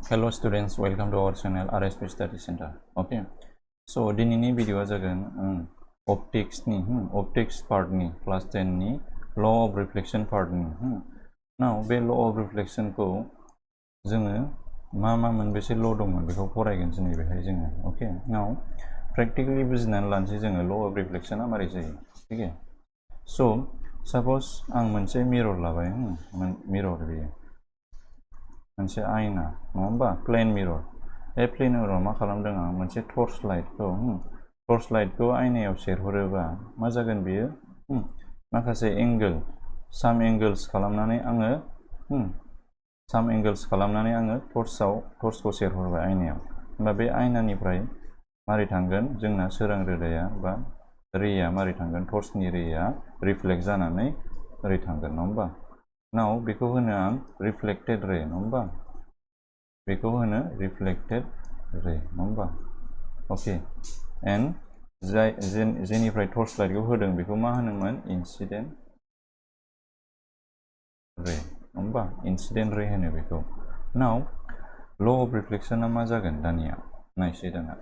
Hello students, welcome to our channel RSP Study Center. Okay, so dinini video jagan optics part ni class 10 ni law of reflection part ni. Now be law of reflection ko जोङो मा मोनबेसे law दंमोन बेखौ फरायगोन जोङो बेहाय जोङो. Okay, now practically बुजिनानै लानोसै जोङो law of reflection आ मारै जायो. Okay, so suppose आं मोनसे mirror लाबाय. mirror बेयो मोनसे आयना नङा होमबा प्लेन मिरर बे प्लेन मिरराव मा खालामदों आं मोनसे टर्च लाइटखौ आयनायाव सेरहरोबा मा जागोन बेयो माखासे एंगल साम एंगल्स खालामनानै आङो टर्चखौ सेरहरबाय आयनायाव होमबा बे आयनानिफ्राय मारै थांगोन जोंना सोरां रोदाया बा रेया मारै थांगोन टर्चनि रेया रिफ्लेक्ट जानानै ओरै थांगोन नङा होमबा Now बेखौ होनो आं reflected ray नङा होमबा बेखौ होनो reflected ray नङा होमबा okay and जेनिफ्राय टर्च लाइटखौ होदों बेखौ मा होनोमोन incident ray नङा होमबा incident ray होनो बेखौ Now law of reflection आ मा जागोन दानिया नायसै दाना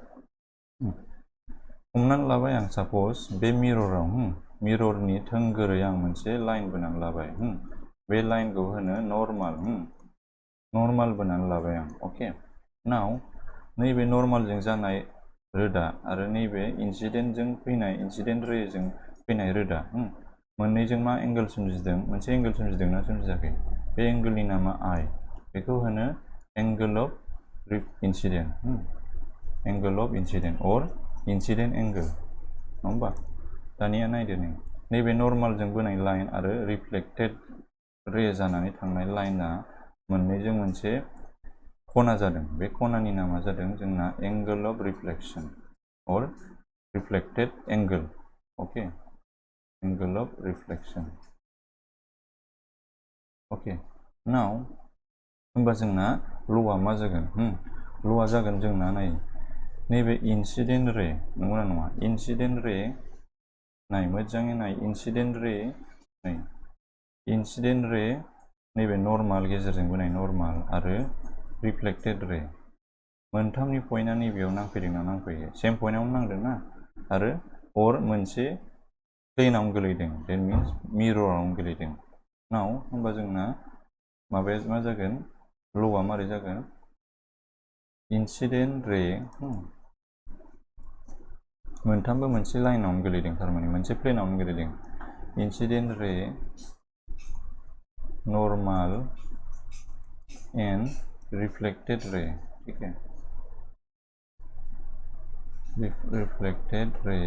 हमनानै लाबाय आं suppose बे मिरराव मिररनि थोंगोरै आं मोनसे लाइन बोनानै लाबाय बे लाइनखौ होनो नर्माल बोनानै लाबाय आं ओके नाउ नैबे नर्मालजों जानाय रोदा आरो नैबे इनसिडेन्ट रेजों फैनाय रोदा मोननैजों मा एंगल सोमजिदों मोनसे एंगल सोमजिदोंना सोमजियाखै बे एंगलनि नामा I बेखौ होनो angle of incident or incident angle नङा होमबा दानिया नायदो नैबे नर्मालजों बोनाय लाइन आरो रिफ्लेक्टेड रे जानानै थांनाय लाइनआ मोननैजों मोनसे खना जादों बे खनानि नामा जादों जोंना angle of reflection or reflected angle okay angle of reflection okay now होमबा जोंना ल'आ मा जागोन ल'आ जागोन जोंना नैबे इनसिडेन्ट रे नंगौना नङा इनसिडेन्ट रे नाय मोजाङै नाय इनसिडेन्ट रे नैबे नर्माल गेजेरजों बोनाय नर्माल आरो रिफ्लेक्टेड रे मोनथामनि पइन्टआ नैबेयाव नांफैदोंना नांफैयो सेम पइन्टआवनो नांदोंना आरो अर मोनसे प्लेनावनो गोलैदों देट मिन्स मिररावनो गोलैदों नाउ होमबा जोंना माबाया मा जागोन ल'आ मारै जागोन इनसिडेन्ट रे मोनथामबो मोनसे लाइनावनो गोलैदों थारमाने मोनसे प्लेनावनो गोलैदों incident ray normal and reflected ray ठीक है reflected ray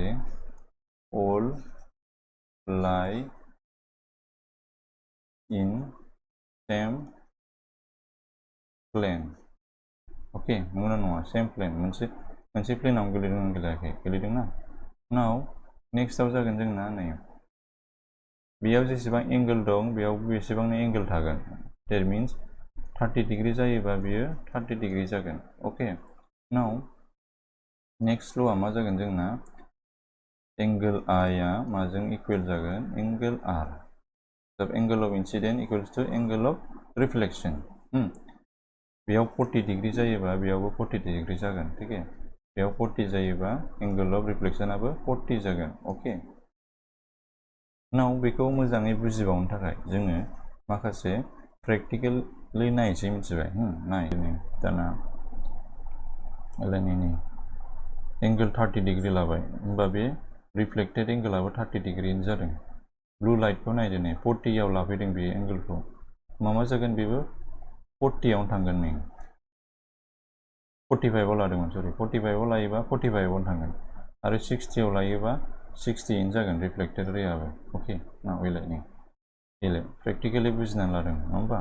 all lie in same plane okay नंगौना नङा same plane मोनसे प्लेनावनो गोलैदोंना गोलैयाखै गोलैदोंना नाउ नेक्स्टआव जागोन जोंना नै बेयाव जेसेबां एंगल दं बेयाव बेसेबांनो एंगल थागोन देट मिन्स 30 डिग्री जायोबा बियो 30 डिग्री जागोन ओके नाउ नेक्स्ट ल'आ मा जागोन जोंना एंगल I आ माजों इकुवेल जागोन angle R the angle of incident equals to angle of reflection बेयाव 40 डिग्री जायोबा बेयावबो 40 डिग्री जागोन ठीक है बेयाव 40 जायोबा एंगल अफ रिफ्लेक्शनाबो 40 जागोन ओके नाउ बेखौ मोजाङै बुजिबावनो थाखाय जोङो माखासे प्रेक्टिकेलि नायसै मिथिबाय नाय दाना लाइननि एंगल 30 डिग्री लाबाय होमबा बे रिफ्लेक्टेड एंगलाबो 30 डिग्रीनि जादों ब्लू लाइटखौ नायदो नै 40 आव लाफैदों बे एंगलखौ मा जागोन बेबो 40 आवनो थांगोन नै 45 आव लादोंमोन सरि 45 आव लायोबा 45 आवनो थांगोन आरो 60 आव लायोबा 60 जागोन रिफ्लेक्टेड रेयाबो ओके नाउ इलाय प्रेक्टिकेलि बुजिनानै लादों नङा होमबा